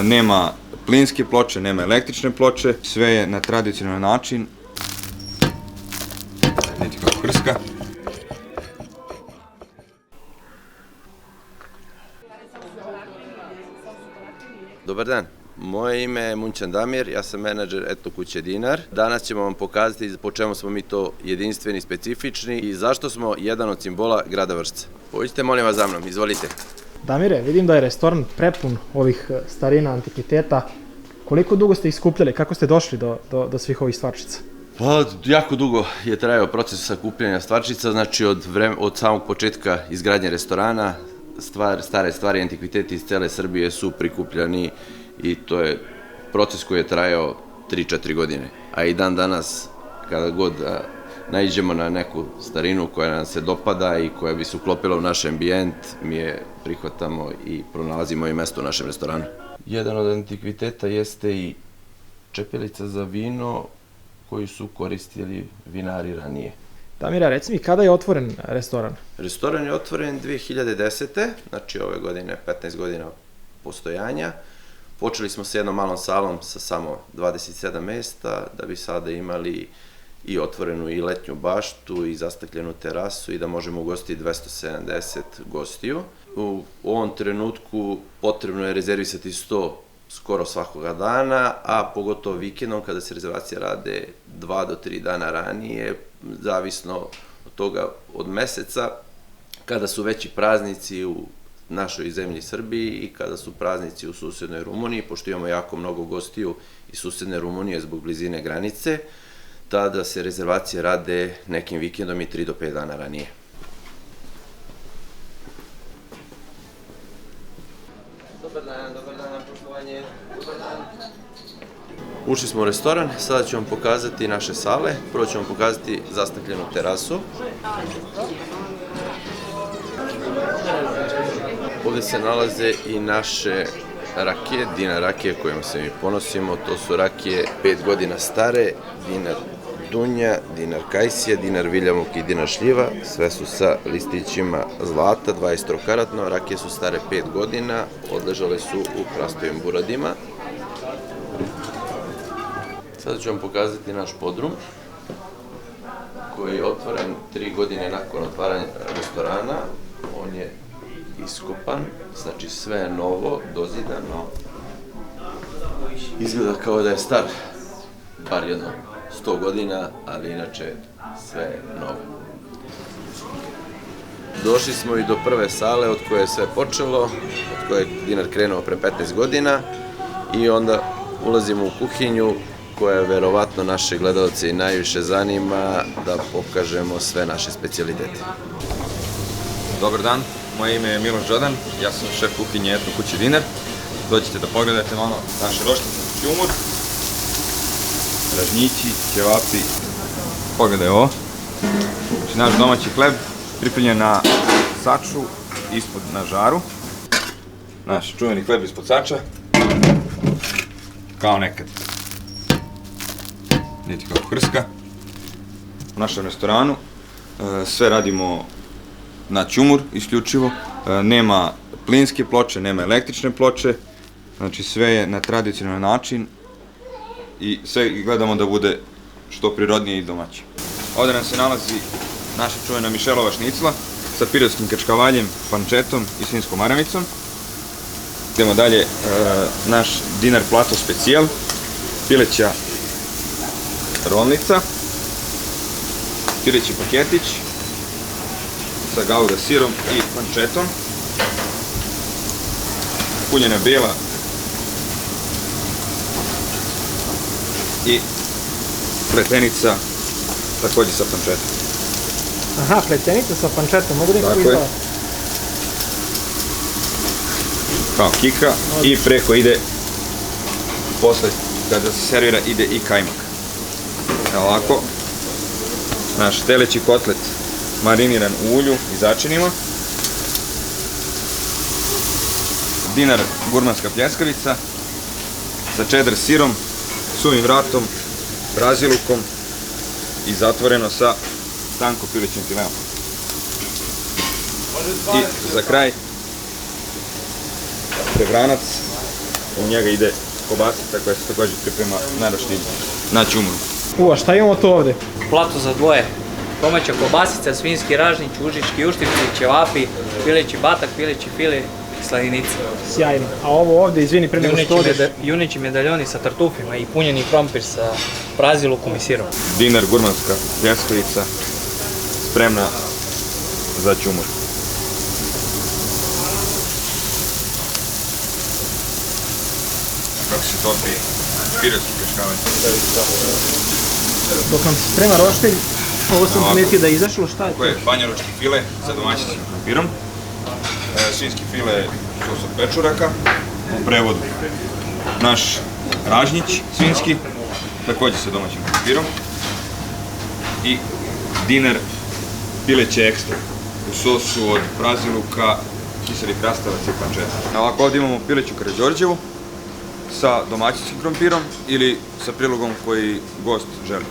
nema plinske ploče, nema električne ploče, sve je na tradicionalan način. Vidite kako prska. Dobar dan, moje ime je Munćan Damir, ja sam menadžer Etno kuće Dinar. Danas ćemo vam pokazati po čemu smo mi to jedinstveni, specifični i zašto smo jedan od simbola grada Vršca. Pođite molim vas za mnom, izvolite. Damire, vidim da je restoran prepun ovih starina, antikviteta. Koliko dugo ste ih skupljali? Kako ste došli do svih ovih stvarčica? Pa, jako dugo je trajao proces sakupljanja stvarčica, znači od samog početka izgradnje restorana, stare stvari, antikviteti iz cele Srbije su prikupljani i to je proces koji je trajao 3-4 godine. A i dan danas, kada god naiđemo na neku starinu koja nam se dopada i koja bi se uklopila u naš ambijent, mi je prihvatamo i pronalazimo i mesto u našem restoranu. Jedan od antikviteta jeste i čepelica za vino koju su koristili vinari ranije. Damira, reci mi, kada je otvoren restoran? Restoran je otvoren 2010. Znači ove godine 15 godina postojanja. Počeli smo sa jednom malom salom sa samo 27 mesta, da bi sada imali i otvorenu i letnju baštu i zastakljenu terasu i da možemo ugostiti 270 gostiju. U ovom trenutku potrebno je rezervisati 100 skoro svakoga dana, a pogotovo vikendom kada se rezervacije rade 2 do 3 dana ranije, zavisno od toga od meseca, kada su veći praznici u našoj zemlji Srbiji i kada su praznici u susednoj Rumuniji, pošto imamo jako mnogo gostiju iz susedne Rumunije zbog blizine granice, tada se rezervacije rade nekim vikendom i 3 do 5 dana ranije. Dobar dan, poštovanje. Dobar dan. Ušli smo u restoran, sada ću vam pokazati naše sale. Prvo ću vam pokazati zastakljenu terasu. Ovde se nalaze i naše rakije, Dinar rakije kojima se mi ponosimo. To su rakije 5 godina stare, Dinar Dunja, Dinar Kajsija, Dinar Viljamuk i Dinar Šljiva. Sve su sa listićima zlata, 20-karatno. Rakije su stare 5 godina, odležale su u hrastovim buradima. Sada ću vam pokazati naš podrum, koji je otvoren 3 godine nakon otvaranja restorana. On je iskopan, znači sve je novo, dozidano. Izgleda kao da je star, bar jedno 100 godina, ali inače sve je novo. Došli smo i do prve sale od koje je sve počelo, od koje je Dinar krenuo pre 15 godina i onda ulazimo u kuhinju koja verovatno naše gledalce i najviše zanima, da pokažemo sve naše specijalitete. Dobar dan, moje ime je Miloš Đodan, ja sam šef kuhinje Etno kuće Dinar. Dođite da pogledate malo naše roštice, ćumur, ražnjići, ćevapi. Pogledaj ovo. Znači naš domaći hleb pripremljen na saču ispod na žaru. Naš čuveni hleb ispod sača. Kao nekad. Vidite kako hrska. U našem restoranu sve radimo na ćumur isključivo. Nema plinske ploče, nema električne ploče. Znači sve je na tradicionalan način i sve gledamo da bude što prirodnije i domaće. Ovde nam se nalazi naša čuvena Mišelova šnicla sa pirotskim krčkavaljem, pančetom i svinjskom maramicom. Idemo dalje, naš Dinar plato specijal, pileća rolnica, pileći paketić sa gauda sirom i pančetom, punjena bela i pletenica takođe sa pančetom. Aha, pletenica sa pančetom, mogu nekako izgleda? Kao kika i preko ide, posle kada se servira ide i kajmak. Evo ovako, naš teleći kotlet mariniran u ulju i začinima. Dinar gurmanska pljeskavica sa čedar sirom, suvim vratom, brazilukom i zatvoreno sa tanko pilećim fileom. I za kraj prebranac u njega ide kobasica koja se također priprema naročito na ćumuru. A šta imamo to ovde? Plato za dvoje. Domaća kobasica, svinjski ražnjić, užički uštipci, ćevapi, pileći batak, pileći file, slaninica. Sjajno. A ovo ovde, izvini, pre nego što odeš. Junići medaljoni sa tartufima i punjeni krompir sa brazilukom i sirom. Dinar gurmanska pljeskavica spremna za ćumur. Kako se topi piratski kaškavanj. Dok nam se sprema roštilj, ovo sam primetio da je izašlo, šta je to? Ovo je banjalučki file sa domaćinskim krompirom, svinjski file sos od pečuraka, u prevodu naš ražnjić svinjski, također sa domaćim krompirom, i dinar pileće ekstra u sosu od braziluka, kiselih krastavaca i pančeta. Ovako ovdje imamo pileću Karađorđevu sa domaćinskim krompirom ili sa prilogom koji gost želi.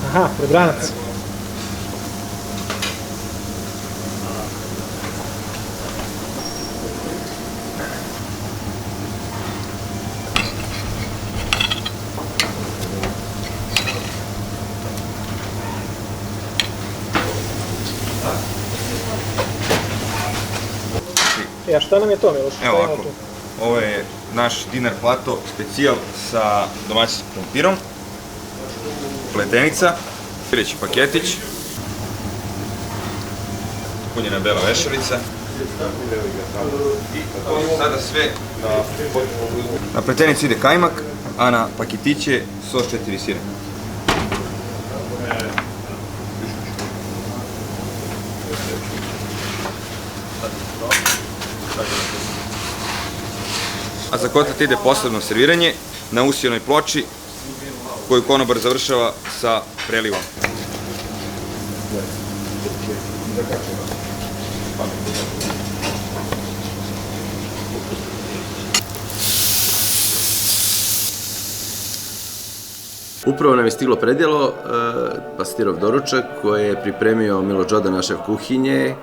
Aha, prebranac. A šta nam je to, Miloš? Evo ovako, ovo je naš dinar plato specijal sa domaćinskim krompirom, pletenica, pileći paketić, punjena bela vešalica i sada sve na pletenicu ide kajmak, a na paketiće sos 4 sira. A za kotlet ide posebno serviranje na usijanoj ploči koju konobar završava sa prelivom. Upravo nam je stiglo predjelo, pastirov doručak koji je pripremio Milo Đoda, naše kuhinje,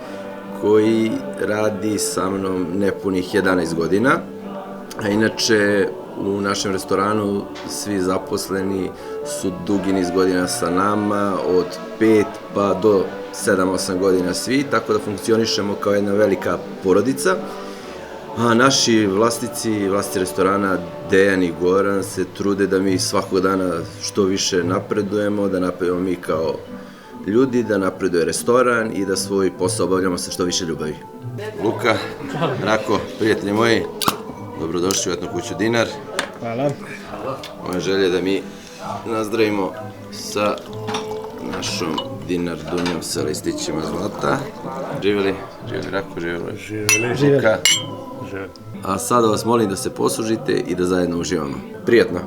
koji radi sa mnom nepunih 11 godina. A inače, u našem restoranu svi zaposleni su dugi niz godina sa nama, od 5 pa do 7-8 godina svi, tako da funkcionišemo kao jedna velika porodica. A naši vlasnici restorana, Dejan i Goran, se trude da mi svakog dana što više napredujemo, da napredujemo mi kao ljudi, da napreduje restoran i da svoj posao obavljamo sa što više ljubavi. Luka, Rako, prijatelji moji, dobrodošli u Etnu kuću Dinar. Hvala. Moja želja je da mi nazdravimo sa našom Dinar dunjom sa listićima zlata. Živjeli, živjeli Rako, živjeli Luka. A sada vas molim da se poslužite i da zajedno uživamo. Prijatno!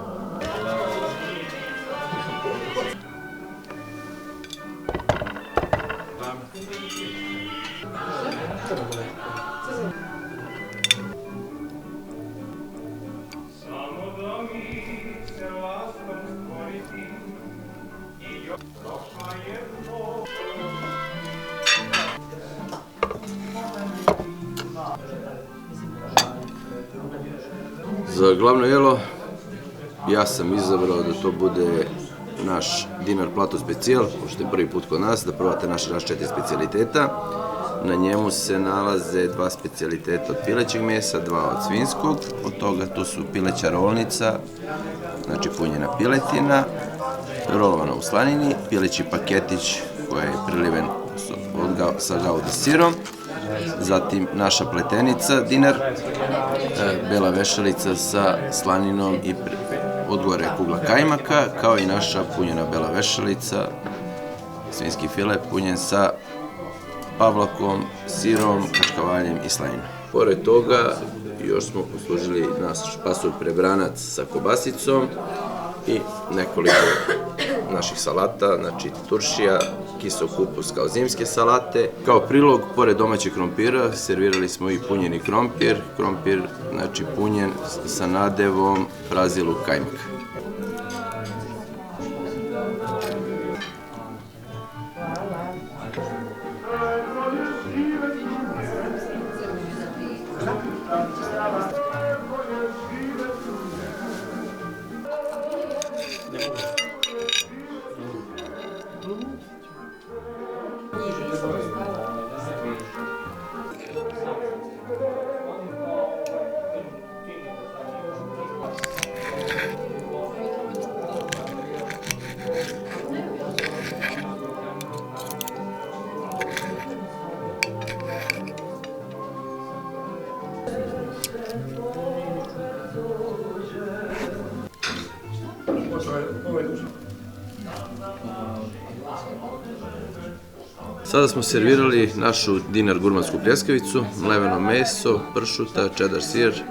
Za glavno jelo ja sam izabrao da to bude naš dinar plato specijal, pošto je prvi put kod nas, da probate naše 4 specijaliteta. Na njemu se nalaze 2 specijaliteta od pilećeg mesa, 2 od svinjskog, od toga tu su pileća rolnica, znači punjena piletina, rolovana u slanini, pileći paketić koji je priliven sa gauda sirom, zatim naša pletenica dinar, bela vešalica sa slaninom i od gore kugla kajmaka, kao i naša punjena bela vešalica, svinjski file punjen sa pavlakom, sirom, kaškavaljem i slaninom. Pored toga još smo poslužili naš pasulj prebranac sa kobasicom i nekoliko naših salata, znači turšija, kiseo kupus kao zimske salate. Kao prilog, pored domaćeg krompira, servirali smo i punjeni krompir. Krompir, znači punjen sa nadevom praziluk kajmaka. Sada smo servirali našu dinar gurmansku pljeskavicu, mleveno meso, pršuta, čedar sir,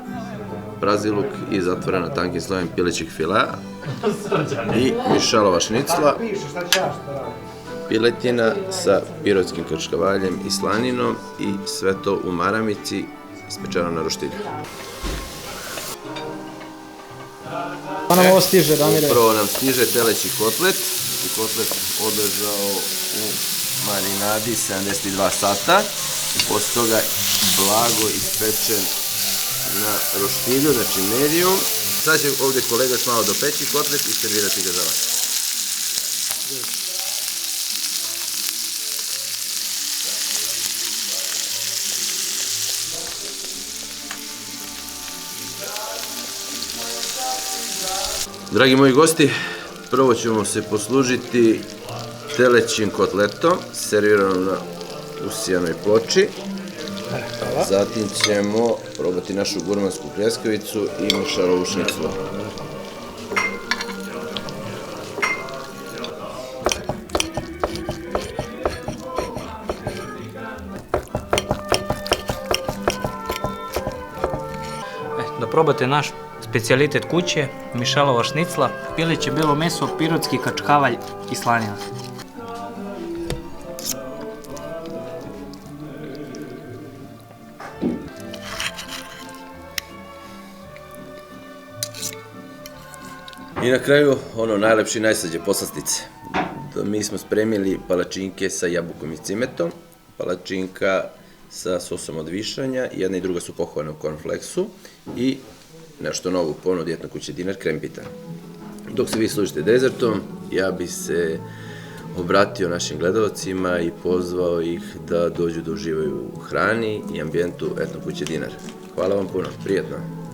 praziluk i zatvorena tankim slojem pilećih filea i mišalova šnicla, piletina sa pirotskim krčkavaljem i slaninom i sve to u maramici ispečeno na roštilju. Pa nam ovo stiže, Damire? Upravo nam stiže teleći kotlet i kotlet odležao u marinadi 72 sata. Posle toga blago ispečen na roštilju, znači medium. Sad će ovdje kolega još malo dopeći kotlet i servirati ga za vas. Dragi moji gosti, prvo ćemo se poslužiti telećim kotletom, serviranom na usijanoj ploči. Zatim ćemo probati našu gurmansku pljeskavicu i mišalovu šniclu. Da probate naš specijalitet kuće, mišalova šnicla, pileće bilo meso, pirotski kačkavalj i slanina. I na kraju, ono najlepše i najslađe, poslastice. Mi smo spremili palačinke sa jabukom i cimetom, palačinka sa sosom od višanja, jedna i druga su pohovane u cornflaksu i nešto novo u ponudi Etno kuće Dinar, krem pita. Dok se vi služite dezertom, ja bi se obratio našim gledalcima i pozvao ih da dođu da uživaju u hrani i ambijentu Etno kuće Dinar. Hvala vam puno, prijetno!